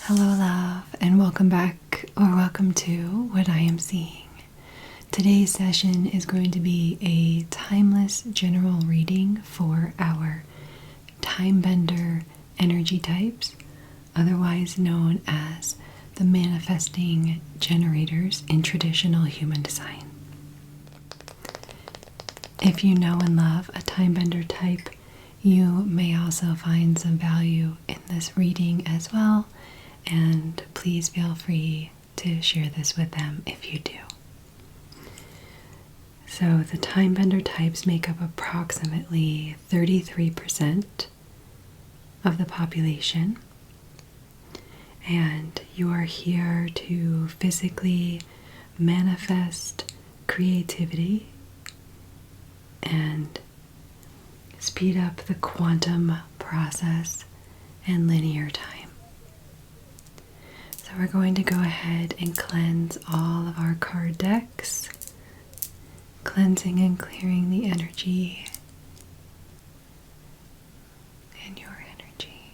Hello, love, and welcome back or welcome to What I Am Seeing. Today's session is going to be a timeless general reading for our time-bender energy types, otherwise known as the manifesting generators in traditional human design. If you know and love a time-bender type, you may also find some value in this reading as well. And please feel free to share this with them if you do. So the time-bender types make up approximately 33% of the population. And you are here to physically manifest creativity and speed up the quantum process and linear time. So we're going to go ahead and cleanse all of our card decks, cleansing and clearing the energy and your energy.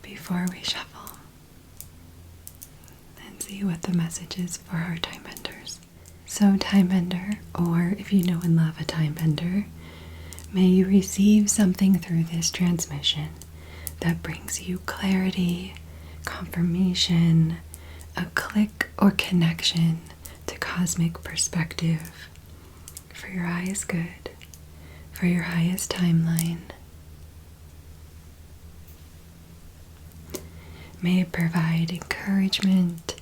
Before we shuffle and see what the message is for our time benders. So time bender, or if you know and love a time bender, may you receive something through this transmission that brings you clarity, confirmation, a click or connection to cosmic perspective for your highest good, for your highest timeline. May it provide encouragement,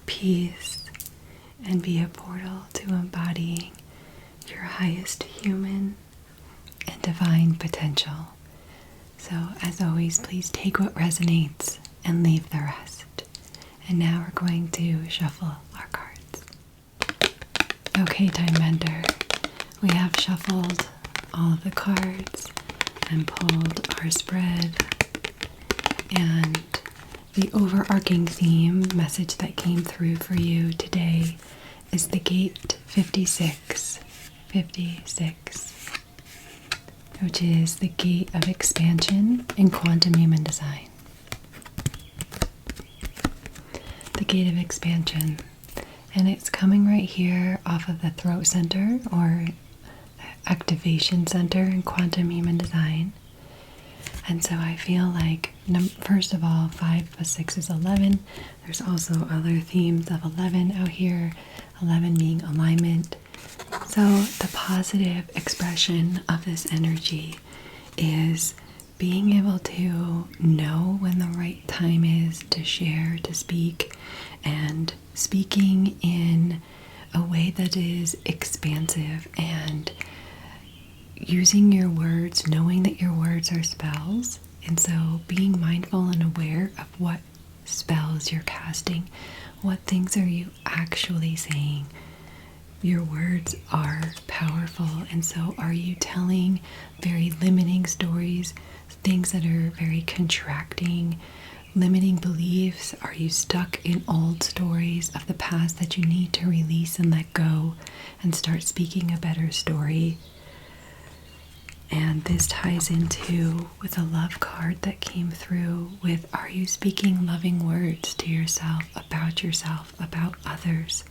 peace, and be a portal to embodying your highest human and divine potential. So as always, please take what resonates and leave the rest. And now we're going to shuffle our cards. Okay, time bender, we have shuffled all of the cards and pulled our spread, and the overarching theme message that came through for you today is the gate 56, which is the gate of expansion in quantum human design. The gate of expansion, and it's coming right here off of the throat center or activation center in quantum human design. And so I feel like, first of all, 5 plus 6 is 11. There's also other themes of 11 out here, 11 being alignment. So the positive expression of this energy is being able to know when the right time is to share, to speak, and speaking in a way that is expansive and using your words, knowing that your words are spells. And so being mindful and aware of what spells you're casting, what things are you actually saying. Your words are powerful, and so are you telling very limiting stories, things that are very contracting, limiting beliefs? Are you stuck in old stories of the past that you need to release and let go and start speaking a better story? And this ties into with a love card that came through with, are you speaking loving words to yourself, about others?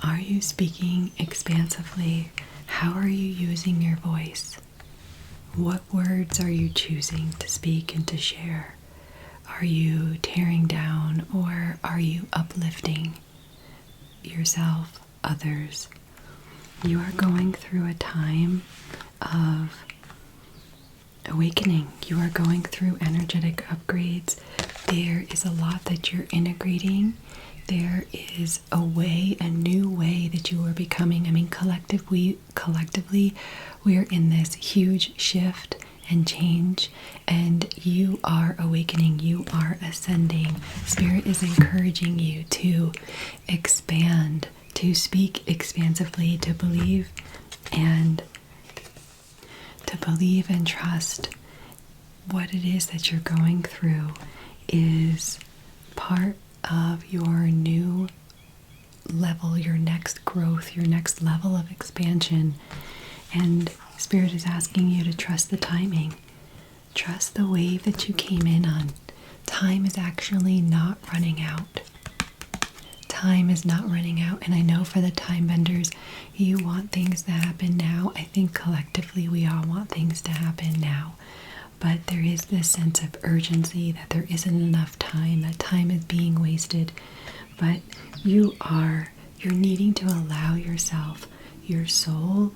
Are you speaking expansively? How are you using your voice? What words are you choosing to speak and to share? Are you tearing down, or are you uplifting yourself, others? You are going through a time of awakening. You are going through energetic upgrades. There is a lot that you're integrating. There is a new way that you are becoming. I mean, collectively, we are in this huge shift and change, and you are awakening. You are ascending. Spirit is encouraging you to expand, to speak expansively, to believe and trust what it is that you're going through is part of your new level, your next growth, your next level of expansion. And Spirit is asking you to trust the timing. Trust the wave that you came in on. Time is actually not running out. Time is not running out. And I know for the time benders, you want things to happen now. I think collectively we all want things to happen now. But there is this sense of urgency that there isn't enough time, that time is being wasted. But you're needing to allow yourself, your soul,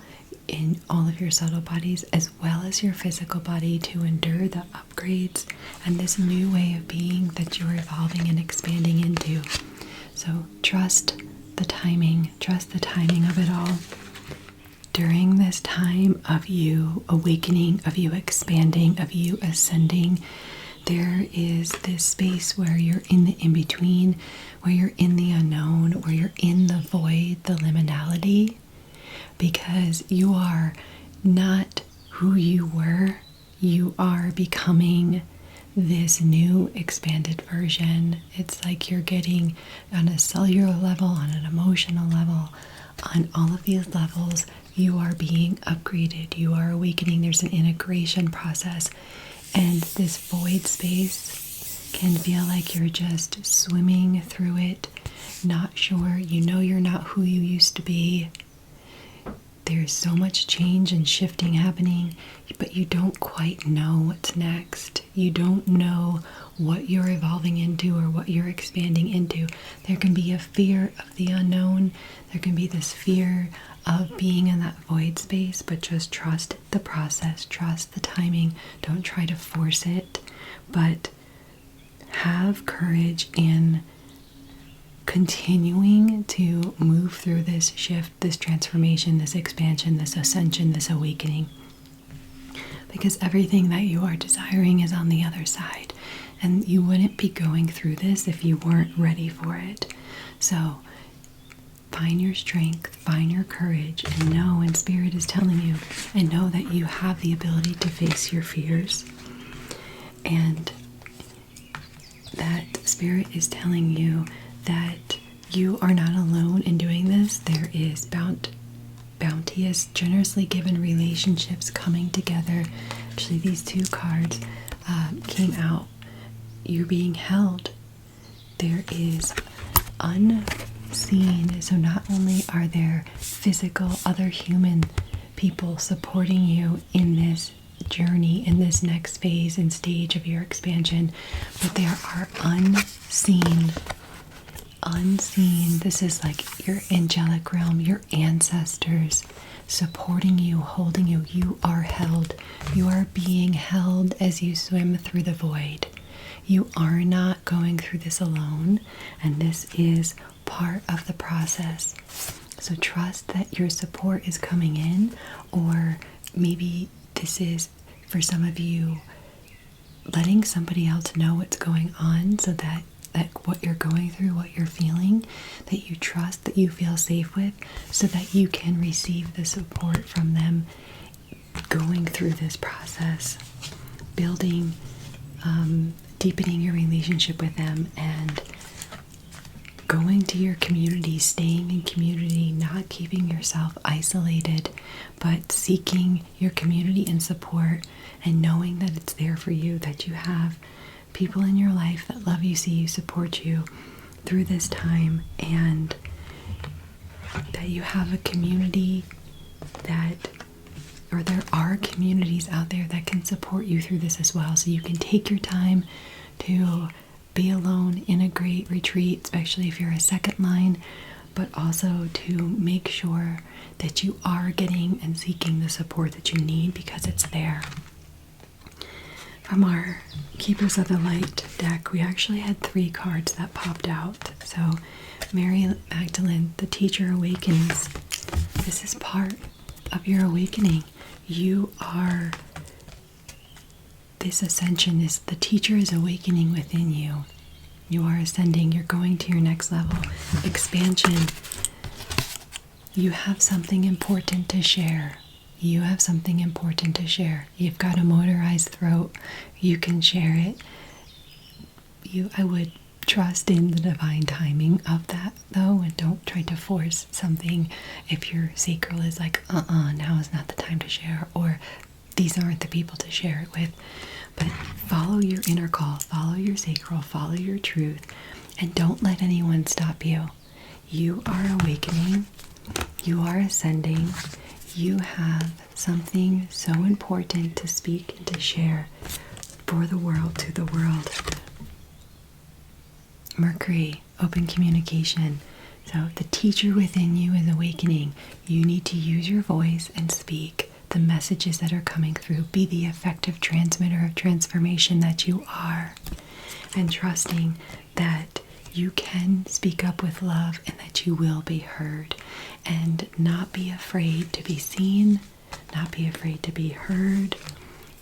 in all of your subtle bodies as well as your physical body, to endure the upgrades and this new way of being that you're evolving and expanding into. So trust the timing of it all. During this time of you awakening, of you expanding, of you ascending, there is this space where you're in the in-between, where you're in the unknown, where you're in the void, the liminality, because you are not who you were. You are becoming this new expanded version. It's like you're getting on a cellular level, on an emotional level, on all of these levels, you are being upgraded. You are awakening. There's an integration process. And this void space can feel like you're just swimming through it, not sure. You know you're not who you used to be. There's so much change and shifting happening, but you don't quite know what's next. You don't know what you're evolving into or what you're expanding into. There can be a fear of the unknown. There can be this fear of being in that void space, but just trust the process, trust the timing. Don't try to force it, but have courage in continuing to move through this shift, this transformation, this expansion, this ascension, this awakening. Because everything that you are desiring is on the other side. And you wouldn't be going through this if you weren't ready for it. So find your strength, find your courage, and know, and Spirit is telling you, and know that you have the ability to face your fears. And that Spirit is telling you that you are not alone in doing this. There is bounteous, generously given relationships coming together. Actually, these two cards came out. You're being held. There is unseen. So not only are there physical, other human people supporting you in this journey, in this next phase and stage of your expansion, but there are unseen. This is like your angelic realm, your ancestors supporting you, holding you. You are held. You are being held as you swim through the void. You are not going through this alone, and this is part of the process. So trust that your support is coming in, or maybe this is, for some of you, letting somebody else know what's going on, so that what you're going through, what you're feeling, that you trust, that you feel safe with, so that you can receive the support from them going through this process, building, deepening your relationship with them, and going to your community, staying in community, not keeping yourself isolated, but seeking your community and support, and knowing that it's there for you, that you have people in your life that love you, see you, support you through this time, and that you have a community or there are communities out there that can support you through this as well. So you can take your time to be alone, integrate, retreat, especially if you're a second line, but also to make sure that you are getting and seeking the support that you need, because it's there. From our Keepers of the Light deck, we actually had 3 cards that popped out. So Mary Magdalene, the teacher awakens. This is part of your awakening. This ascension is, the teacher is awakening within you. You are ascending. You're going to your next level. Expansion. You have something important to share. You have something important to share. You've got a motorized throat. You can share it. I would trust in the divine timing of that, though, and don't try to force something if your sacral is like, now is not the time to share, or these aren't the people to share it with. But follow your inner call, follow your sacral, follow your truth, and don't let anyone stop you. You are awakening, you are ascending, you have something so important to speak and to share for the world, to the world. Mercury, open communication. So the teacher within you is awakening. You need to use your voice and speak the messages that are coming through. Be the effective transmitter of transformation that you are. And trusting that you can speak up with love and that you will be heard. And not be afraid to be seen, not be afraid to be heard,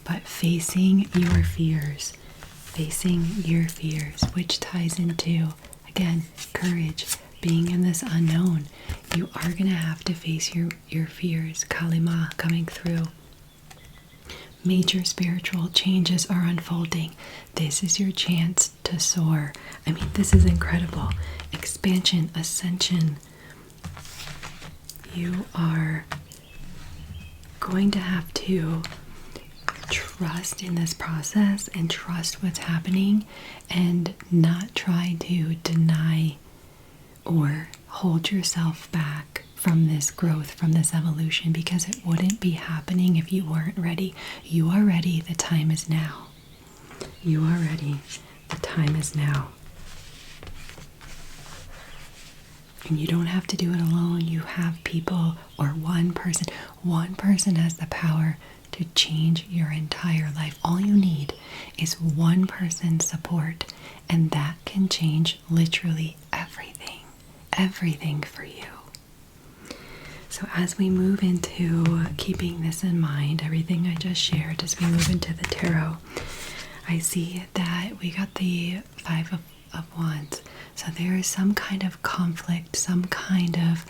but facing your fears. Facing your fears, which ties into, again, courage, being in this unknown. You are going to have to face your fears. Kalima coming through. Major spiritual changes are unfolding. This is your chance to soar. I mean, this is incredible. Expansion, ascension. You are going to have to trust in this process and trust what's happening and not try to deny or hold yourself back from this growth, from this evolution, because it wouldn't be happening if you weren't ready. You are ready. The time is now. You are ready. The time is now. And you don't have to do it alone. You have people, or one person. One person has the power to change your entire life. All you need is one person's support, and that can change literally everything for you. So as we move into keeping this in mind, everything I just shared, as we move into the tarot, I see that we got the Five of Wands. So there is some kind of conflict, some kind of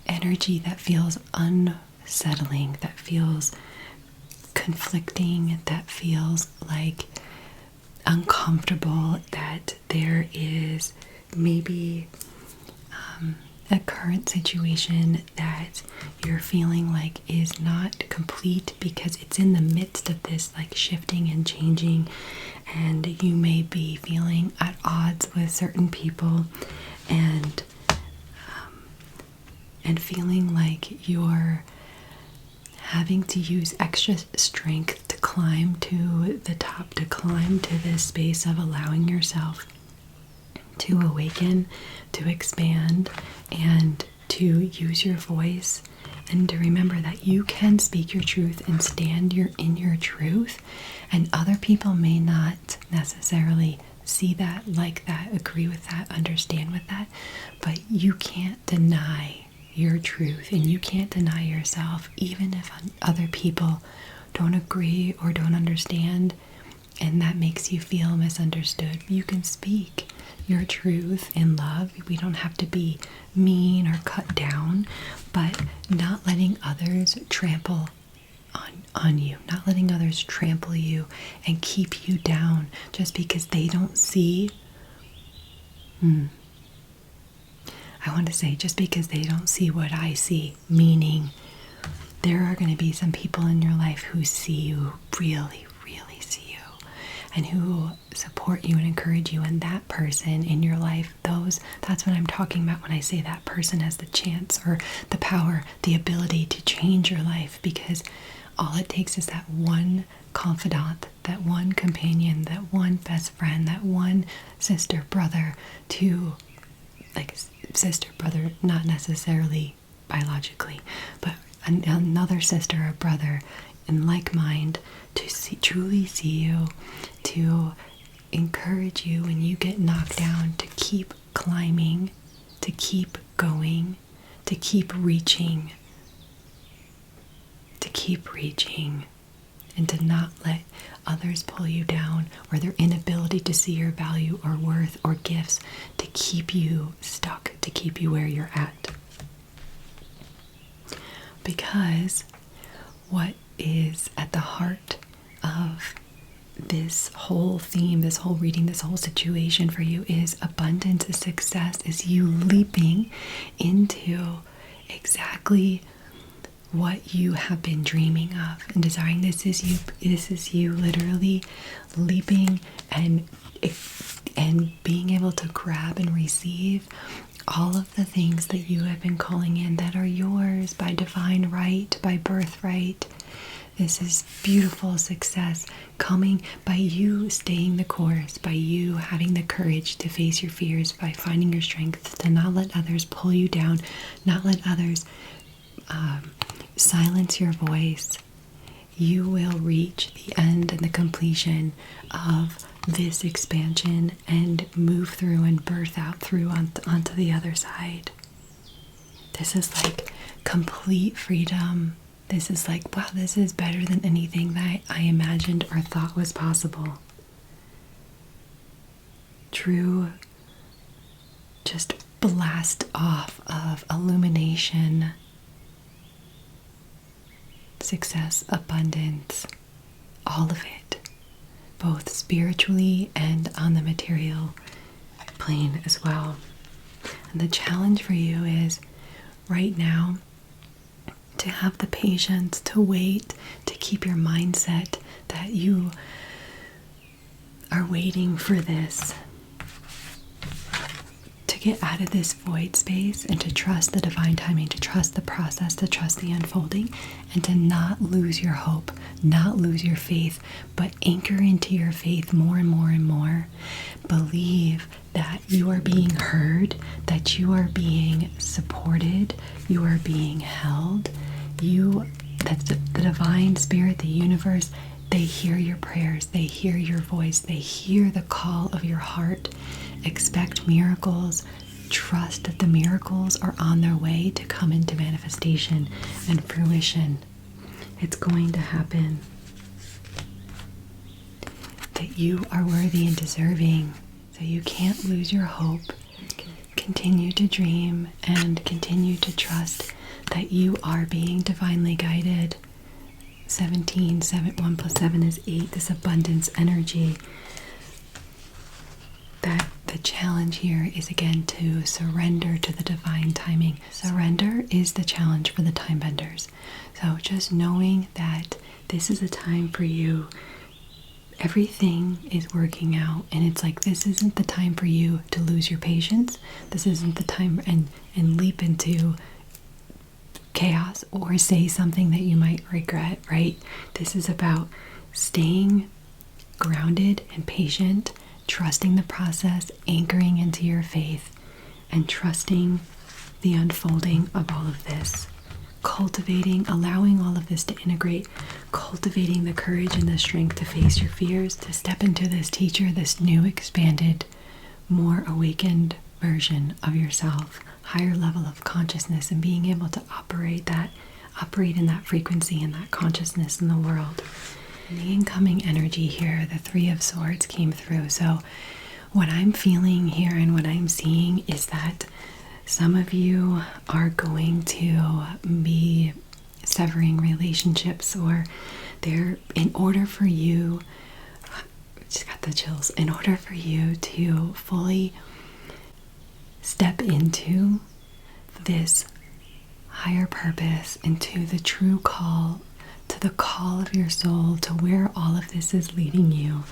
energy that feels unsettling, that feels conflicting, that feels like uncomfortable, that there is maybe a current situation that you're feeling like is not complete because it's in the midst of this like shifting and changing, and you may be feeling at odds with certain people and feeling like you're having to use extra strength to climb to the top, to climb to this space of allowing yourself to awaken, to expand, and to use your voice, and to remember that you can speak your truth and stand in your truth, and other people may not necessarily see that, like that, agree with that, understand with that, but you can't deny your truth, and you can't deny yourself, even if other people don't agree or don't understand, and that makes you feel misunderstood. You can speak your truth in love. We don't have to be mean or cut down, but not letting others trample on you, not letting others trample you and keep you down just because they don't see. I want to say, just because they don't see what I see, meaning there are going to be some people in your life who see you, really, really see you, and who support you and encourage you, and that person in your life, that's what I'm talking about when I say that person has the chance or the power, the ability to change your life, because all it takes is that one confidant, that one companion, that one best friend, that one sister, brother, to, like, sister, brother, not necessarily biologically, but another sister or brother in like mind, to truly see you, to encourage you when you get knocked down, to keep climbing, to keep going, to keep reaching, and to not let others pull you down, or their inability to see your value or worth or gifts to keep you stuck, to keep you where you're at. Because what is at the heart of this whole theme, this whole reading, this whole situation for you is abundance, is success, is you leaping into exactly what you have been dreaming of and desiring. This is you literally leaping and being able to grab and receive all of the things that you have been calling in that are yours by divine right, by birthright. This is beautiful success coming by you staying the course, by you having the courage to face your fears, by finding your strength to not let others pull you down, not let others silence your voice. You will reach the end and the completion of this expansion and move through and birth out through onto the other side. This is like complete freedom. This is like, wow, this is better than anything that I imagined or thought was possible. True, just blast off of illumination, success, abundance, all of it, both spiritually and on the material plane as well. And the challenge for you is right now to have the patience to wait, to keep your mindset that you are waiting for this, to get out of this void space and to trust the divine timing, to trust the process, to trust the unfolding, and to not lose your hope, not lose your faith, but anchor into your faith more and more and more. Believe that you are being heard, that you are being supported, you are being held. That's the divine spirit, the universe, they hear your prayers, they hear your voice, they hear the call of your heart. Expect miracles. Trust that the miracles are on their way to come into manifestation and fruition. It's going to happen. That you are worthy and deserving. So you can't lose your hope. Continue to dream and continue to trust that you are being divinely guided. 17, 1 plus 7 is 8, this abundance energy. That the challenge here is again to surrender to the divine timing. Surrender is the challenge for the time benders. So just knowing that this is a time for you, everything is working out, and it's like this isn't the time for you to lose your patience. This isn't the time and leap into chaos or say something that you might regret, right? This is about staying grounded and patient, trusting the process, anchoring into your faith, and trusting the unfolding of all of this. Cultivating, allowing all of this to integrate, cultivating the courage and the strength to face your fears, to step into this teacher, this new, expanded, more awakened version of yourself, higher level of consciousness, and being able to operate in that frequency and that consciousness in the world. And the incoming energy here, the 3 of Swords came through. So what I'm feeling here and what I'm seeing is that some of you are going to be severing relationships, or in order for you, just got the chills, in order for you to fully step into this higher purpose, into the true call, to the call of your soul, to where all of this is leading you,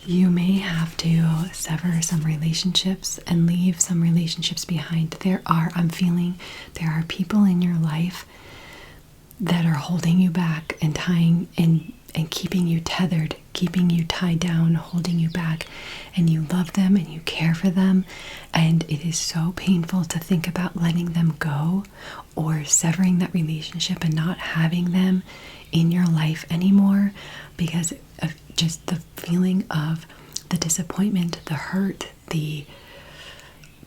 you may have to sever some relationships and leave some relationships behind. I'm feeling there are people in your life that are holding you back and tying and keeping you tethered, keeping you tied down, holding you back, and you love them and you care for them, and it is so painful to think about letting them go or severing that relationship and not having them in your life anymore because of just the feeling of the disappointment, the hurt, the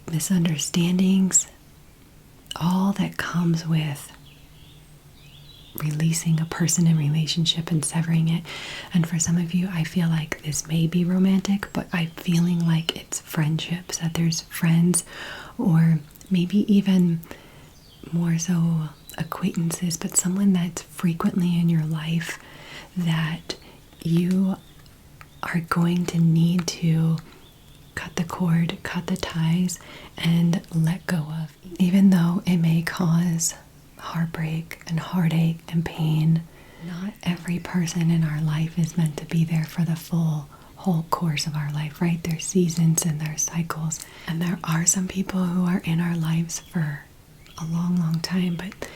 misunderstandings, all that comes with releasing a person in relationship and severing it. And for some of you, I feel like this may be romantic, but I'm feeling like it's friendships, that there's friends, or maybe even more so acquaintances, but someone that's frequently in your life that you are going to need to cut the cord, cut the ties, and let go of. Even though it may cause heartbreak and heartache and pain, not every person in our life is meant to be there for the whole course of our life, right? There's seasons and there's cycles. And there are some people who are in our lives for a long, long time, but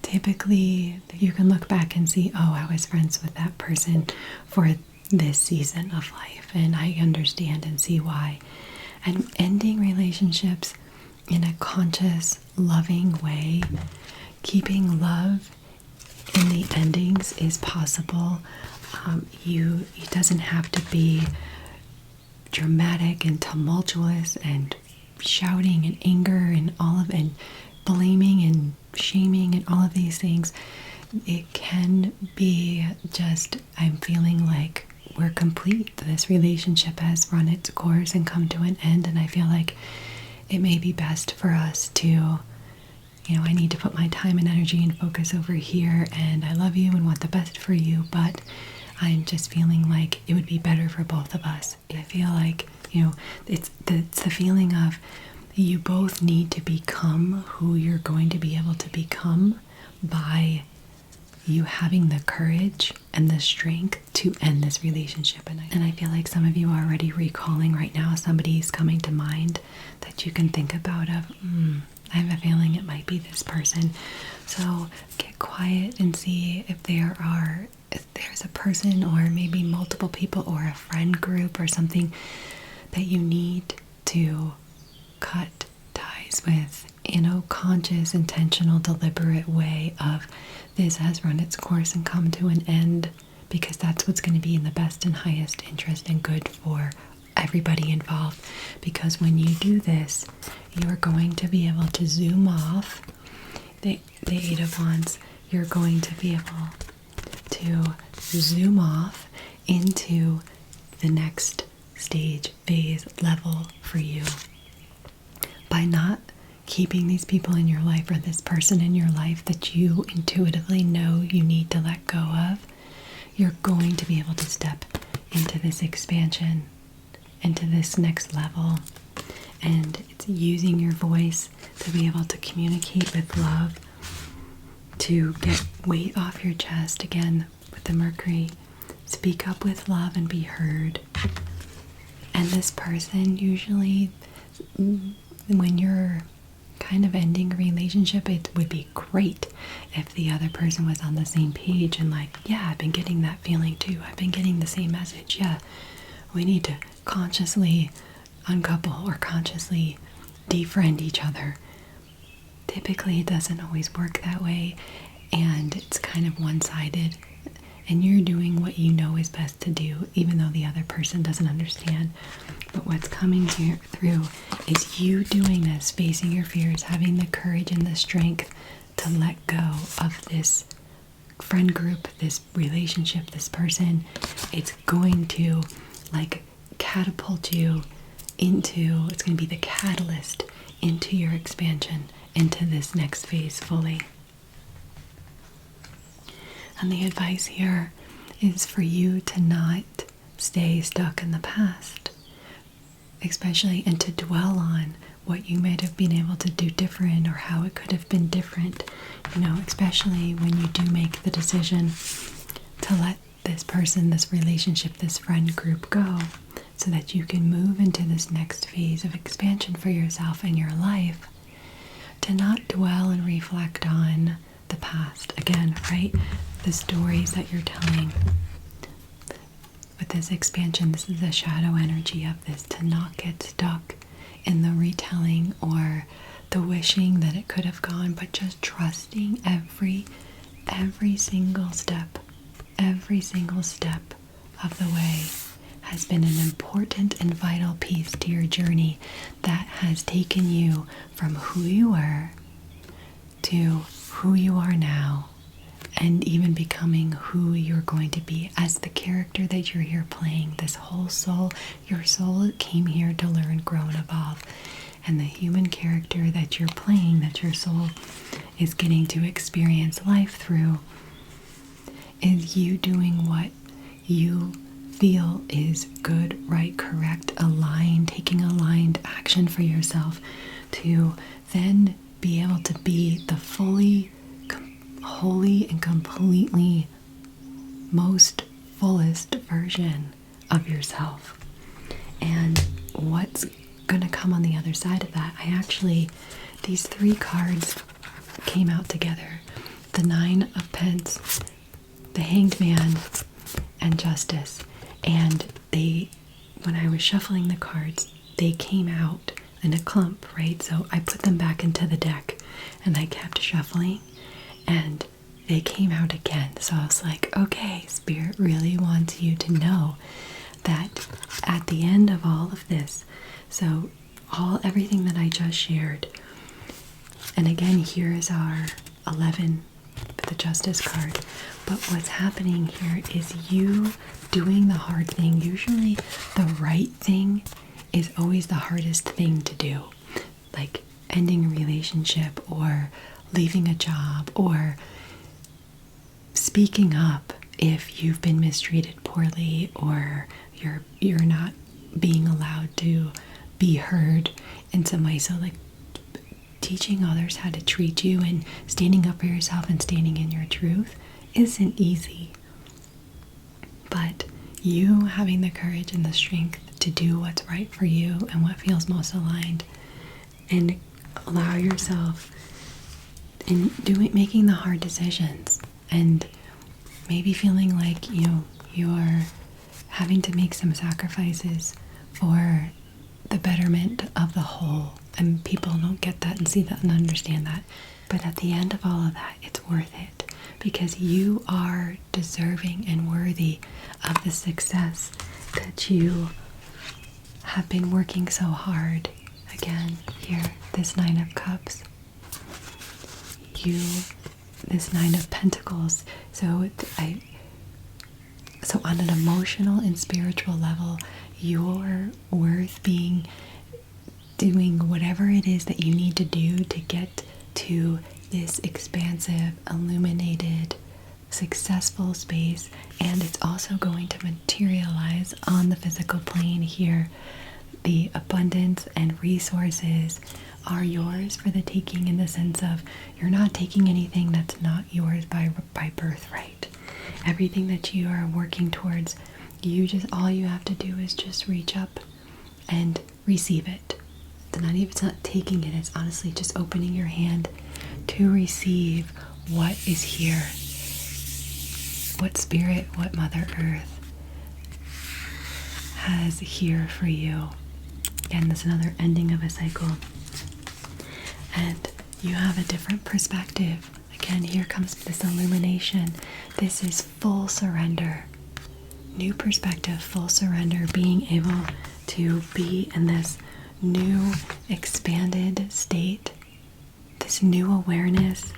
typically you can look back and see, oh, I was friends with that person for this season of life, and I understand and see why. And ending relationships in a conscious, loving way, keeping love in the endings is possible. It doesn't have to be dramatic and tumultuous and shouting and anger and and blaming and shaming and all of these things. It can be just, I'm feeling like we're complete. This relationship has run its course and come to an end, and I feel like it may be best for us to, I need to put my time and energy and focus over here, and I love you and want the best for you, but I'm just feeling like it would be better for both of us. I feel like, it's the feeling of you both need to become who you're going to be able to become by you having the courage and the strength to end this relationship. And I feel like some of you are already recalling right now, somebody's coming to mind that you can think about of, I have a feeling it might be this person. So get quiet and see if there's a person or maybe multiple people or a friend group or something that you need to cut ties with in a conscious, intentional, deliberate way of this has run its course and come to an end, because that's what's going to be in the best and highest interest and good for everybody involved. Because when you do this, you're going to be able to zoom off the Eight of Wands. You're going to be able to zoom off into the next stage, phase, level for you. By not keeping these people in your life or this person in your life that you intuitively know you need to let go of, you're going to be able to step into this expansion, into this next level. And it's using your voice to be able to communicate with love, to get weight off your chest, again with the Mercury. Speak up with love and be heard. And this person, usually when you're kind of ending a relationship, it would be great if the other person was on the same page and like, yeah, I've been getting that feeling too. I've been getting the same message. Yeah, we need to consciously uncouple or consciously defriend each other. Typically, it doesn't always work that way, and it's kind of one-sided, and you're doing what you know is best to do, even though the other person doesn't understand. But what's coming through is you doing this, facing your fears, having the courage and the strength to let go of this friend group, this relationship, this person. It's going to catapult you into, it's going to be the catalyst into your expansion, into this next phase fully. And the advice here is for you to not stay stuck in the past, especially, and to dwell on what you might have been able to do different or how it could have been different, especially when you do make the decision to let this person, this relationship, this friend group go, so that you can move into this next phase of expansion for yourself and your life. To not dwell and reflect on the past again, right? The stories that you're telling. With this expansion, this is a shadow energy of this, to not get stuck in the retelling or the wishing that it could have gone, but just trusting every single step of the way has been an important and vital piece to your journey that has taken you from who you were to who you are now, and even becoming who you're going to be as the character that you're here playing. This whole soul, your soul came here to learn, grow, and evolve. And the human character that you're playing, that your soul is getting to experience life through, is you doing what you feel is good, right, correct, aligned, taking aligned action for yourself to then be able to be the fully, wholly, and completely most fullest version of yourself. And what's going to come on the other side of that? These 3 cards came out together. The 9 of Pence, the Hanged Man, and Justice. And when I was shuffling the cards, they came out in a clump, right? So I put them back into the deck and I kept shuffling and they came out again. So I was like, okay, Spirit really wants you to know that at the end of all of this, so everything that I just shared, and again, here is our 11 with the Justice card. But what's happening here is you doing the hard thing. Usually the right thing is always the hardest thing to do. Like ending a relationship or leaving a job or speaking up if you've been mistreated poorly or you're not being allowed to be heard in some way. So like teaching others how to treat you and standing up for yourself and standing in your truth isn't easy. But you having the courage and the strength to do what's right for you and what feels most aligned and allow yourself in making the hard decisions and maybe feeling like you're having to make some sacrifices for the betterment of the whole, and people don't get that and see that and understand that. But at the end of all of that, it's worth it because you are deserving and worthy of the success that you have been working so hard. Again, here, this 9 of Cups, this 9 of Pentacles. So on an emotional and spiritual level, you're worth doing whatever it is that you need to do to get to this expansive, illuminated, successful space. And it's also going to materialize on the physical plane here. The abundance and resources are yours for the taking, in the sense of you're not taking anything that's not yours by birthright. Everything that you are working towards, all you have to do is just reach up and receive it. It's not taking it, it's honestly just opening your hand to receive what is here. What Spirit, what Mother Earth has here for you. Again, this is another ending of a cycle. And you have a different perspective. Again, here comes this illumination. This is full surrender. New perspective, full surrender, being able to be in this new expanded state, this new awareness,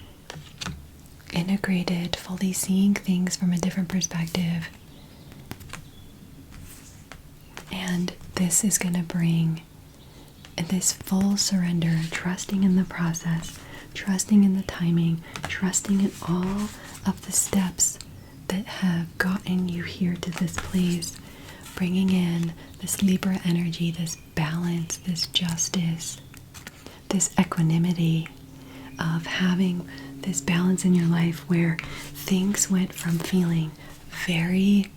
integrated, fully seeing things from a different perspective. And this is going to bring this full surrender, trusting in the process, trusting in the timing, trusting in all of the steps that have gotten you here to this place, bringing in this Libra energy, this balance, this justice, this equanimity of having this balance in your life where things went from feeling very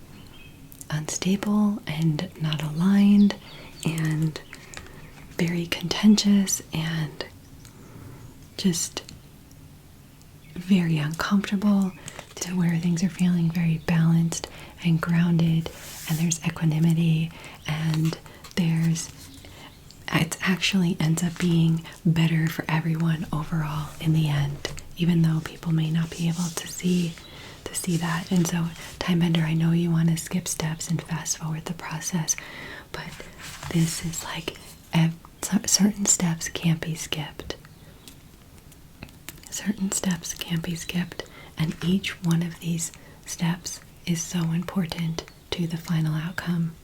unstable and not aligned and very contentious and just very uncomfortable to where things are feeling very balanced and grounded, and there's equanimity, and it actually ends up being better for everyone overall in the end, even though people may not be able to see that. And so, Timebender, I know you want to skip steps and fast forward the process, but this is like certain steps can't be skipped. Certain steps can't be skipped, and each one of these steps is so important to the final outcome.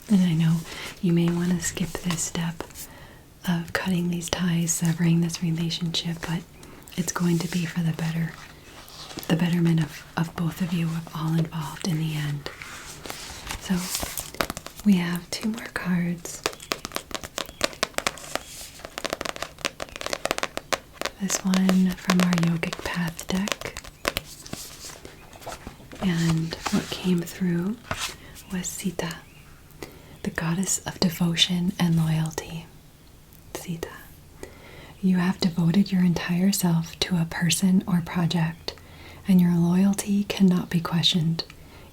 And I know you may want to skip this step of cutting these ties, severing this relationship, but it's going to be for the better. the betterment of both of you, of all involved in the end. So we have 2 more cards. This one from our Yogic Path deck. And what came through was Sita, the goddess of devotion and loyalty. Sita. You have devoted your entire self to a person or project, and your loyalty cannot be questioned.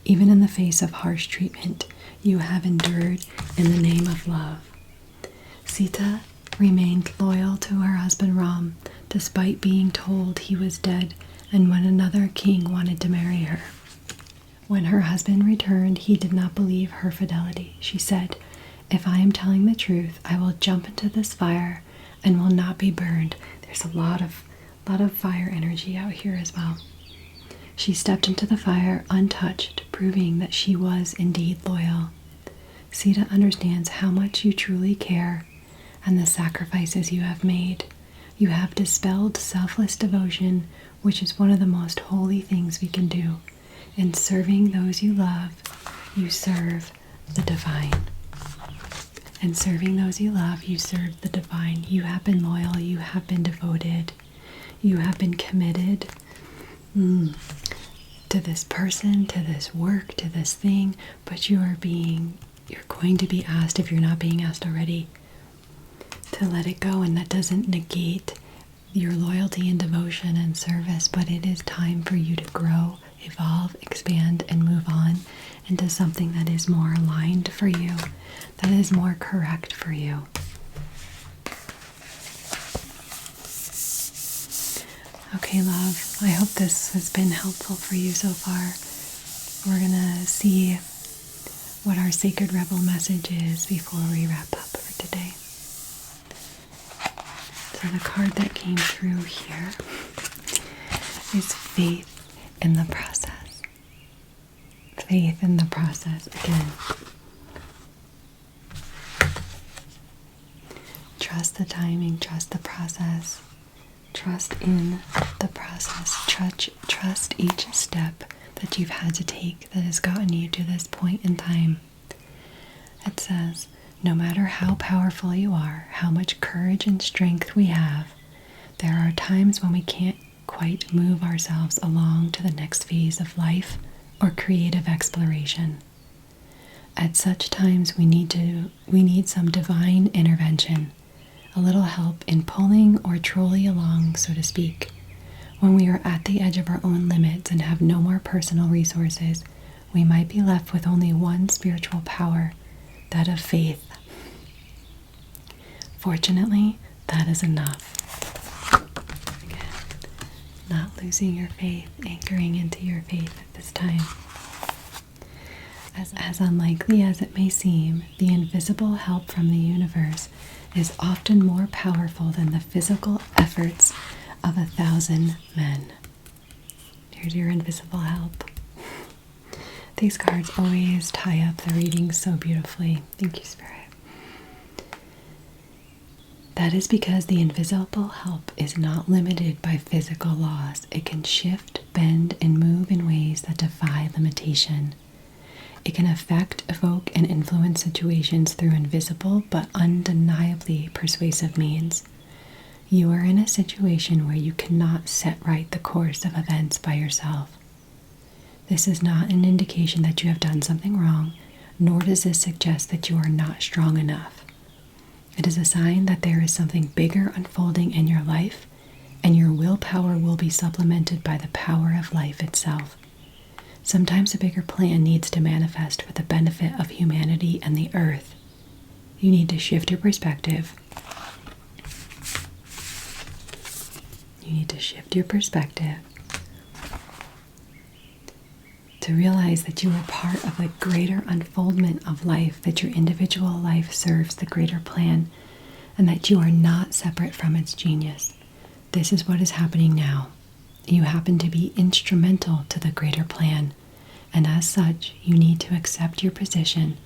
Even in the face of harsh treatment, you have endured in the name of love. Sita remained loyal to her husband Ram, despite being told he was dead and when another king wanted to marry her. When her husband returned, he did not believe her fidelity. She said, "If I am telling the truth, I will jump into this fire and will not be burned." There's a lot of fire energy out here as well. She stepped into the fire untouched, proving that she was indeed loyal. Sita understands how much you truly care and the sacrifices you have made. You have dispelled selfless devotion, which is one of the most holy things we can do. In serving those you love, you serve the divine. In serving those you love, you serve the divine. You have been loyal, you have been devoted, you have been committed to this person, to this work, to this thing, but you're going to be asked, if you're not being asked already, to let it go. And that doesn't negate your loyalty and devotion and service, but it is time for you to grow, evolve, expand, and move on into something that is more aligned for you, that is more correct for you. Okay, love, I hope this has been helpful for you so far. We're gonna see what our Sacred Rebel message is before we wrap up for today. So the card that came through here is faith in the process. Faith in the process again. Trust the timing, trust the process, trust in the process, trust each step that you've had to take that has gotten you to this point in time. It says, no matter how powerful you are, how much courage and strength we have, there are times when we can't quite move ourselves along to the next phase of life or creative exploration. At such times we need some divine intervention, a little help in pulling or trolling along, so to speak. When we are at the edge of our own limits and have no more personal resources, we might be left with only one spiritual power, that of faith. Fortunately, that is enough. Again, not losing your faith, anchoring into your faith at this time. As unlikely as it may seem, the invisible help from the universe is often more powerful than the physical efforts of 1,000 men. Here's your invisible help. These cards always tie up the reading so beautifully. Thank you, Spirit. That is because the invisible help is not limited by physical laws. It can shift, bend, and move in ways that defy limitation. It can affect, evoke, and influence situations through invisible but undeniably persuasive means. You are in a situation where you cannot set right the course of events by yourself. This is not an indication that you have done something wrong, nor does this suggest that you are not strong enough. It is a sign that there is something bigger unfolding in your life, and your willpower will be supplemented by the power of life itself. Sometimes a bigger plan needs to manifest for the benefit of humanity and the earth. You need to shift your perspective. You need to shift your perspective to realize that you are part of the greater unfoldment of life, that your individual life serves the greater plan, and that you are not separate from its genius. This is what is happening now. You happen to be instrumental to the greater plan, and as such, you need to accept your position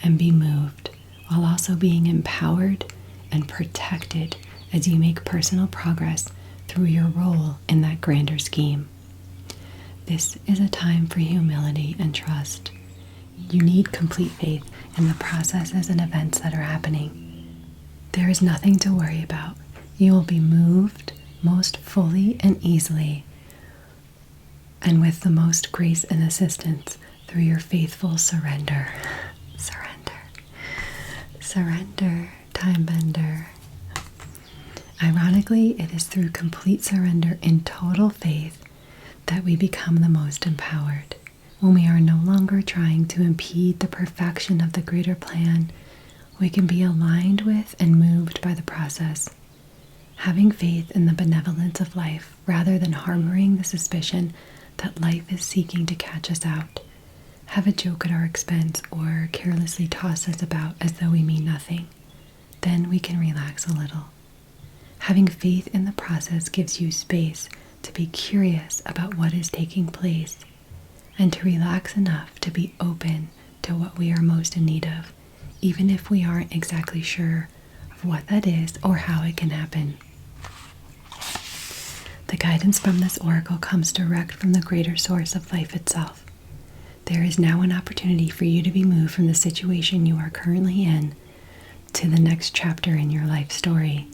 and be moved, while also being empowered and protected as you make personal progress through your role in that grander scheme. This is a time for humility and trust. You need complete faith in the processes and events that are happening. There is nothing to worry about. You will be moved most fully and easily, and with the most grace and assistance through your faithful surrender. Surrender, time bender. Ironically, it is through complete surrender in total faith that we become the most empowered. When we are no longer trying to impede the perfection of the greater plan, we can be aligned with and moved by the process. Having faith in the benevolence of life rather than harboring the suspicion that life is seeking to catch us out, have a joke at our expense, or carelessly toss us about as though we mean nothing. Then we can relax a little. Having faith in the process gives you space to be curious about what is taking place and to relax enough to be open to what we are most in need of, even if we aren't exactly sure of what that is or how it can happen. The guidance from this oracle comes direct from the greater source of life itself. There is now an opportunity for you to be moved from the situation you are currently in to the next chapter in your life story.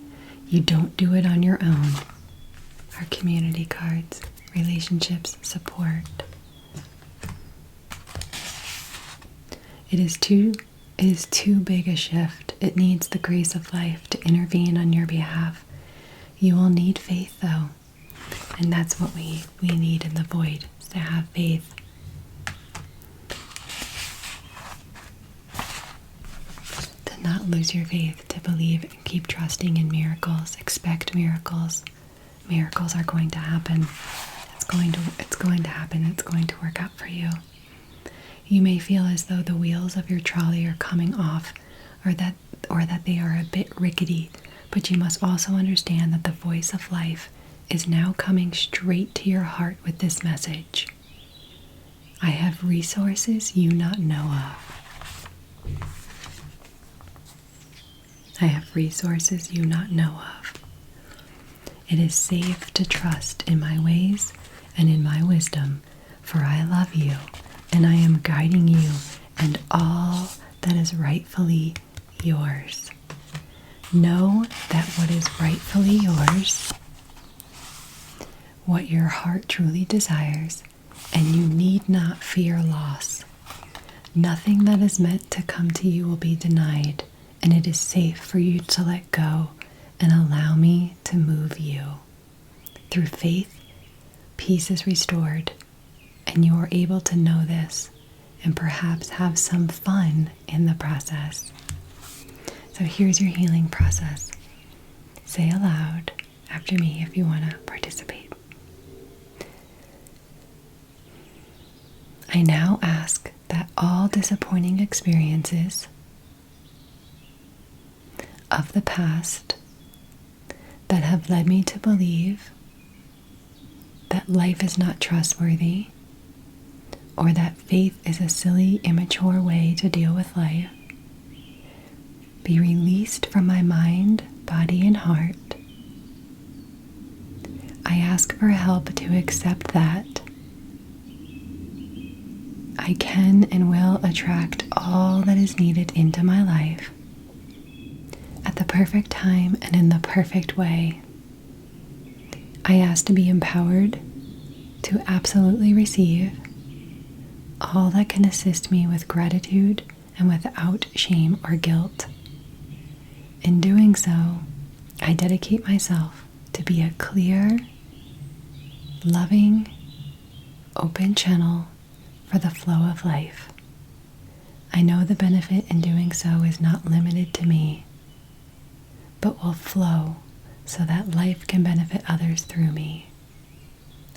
You don't do it on your own. Our community cards, relationships, support. It is too big a shift. It needs the grace of life to intervene on your behalf. You will need faith, though. And that's what we need in the void, is to have faith. To not lose your faith, to believe and keep trusting in miracles. Expect miracles. Miracles are going to happen. It's going to happen. It's going to work out for you. You may feel as though the wheels of your trolley are coming off, or that they are a bit rickety, but you must also understand that the voice of life is now coming straight to your heart with this message. I have resources you not know of. I have resources you not know of. It is safe to trust in my ways and in my wisdom, for I love you, and I am guiding you and all that is rightfully yours. Know that what is rightfully yours, what your heart truly desires, and you need not fear loss. Nothing that is meant to come to you will be denied, and it is safe for you to let go and allow me to move you. Through faith, peace is restored, and you are able to know this and perhaps have some fun in the process. So here's your healing process. Say aloud after me if you want to participate. I now ask that all disappointing experiences of the past that have led me to believe that life is not trustworthy, or that faith is a silly, immature way to deal with life, be released from my mind, body, and heart. I ask for help to accept that I can and will attract all that is needed into my life at the perfect time and in the perfect way. I ask to be empowered to absolutely receive all that can assist me with gratitude and without shame or guilt. In doing so, I dedicate myself to be a clear, loving, open channel for the flow of life. I know the benefit in doing so is not limited to me, but will flow so that life can benefit others through me.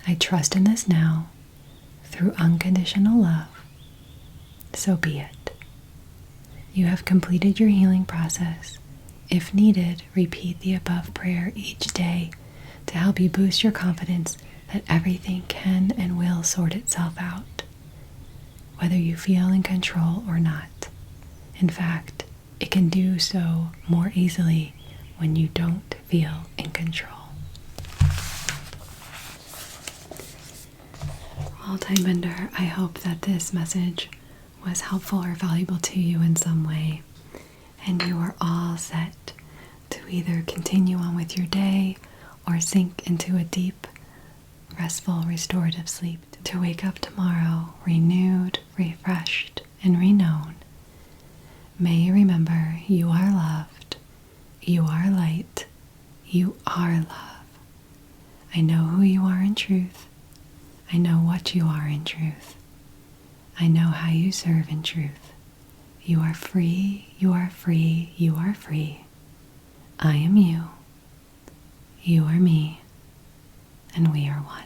I trust in this now through unconditional love. So be it. You have completed your healing process. If needed, repeat the above prayer each day to help you boost your confidence that everything can and will sort itself out, whether you feel in control or not. In fact, it can do so more easily when you don't feel in control. multi-bender, I hope that this message was helpful or valuable to you in some way, and you are all set to either continue on with your day or sink into a deep, restful, restorative sleep to wake up tomorrow renewed, refreshed, and reknown. May you remember you are loved, you are light, you are love. I know who you are in truth. I know what you are in truth. I know how you serve in truth. You are free, you are free, you are free. I am you. You are me. And we are one.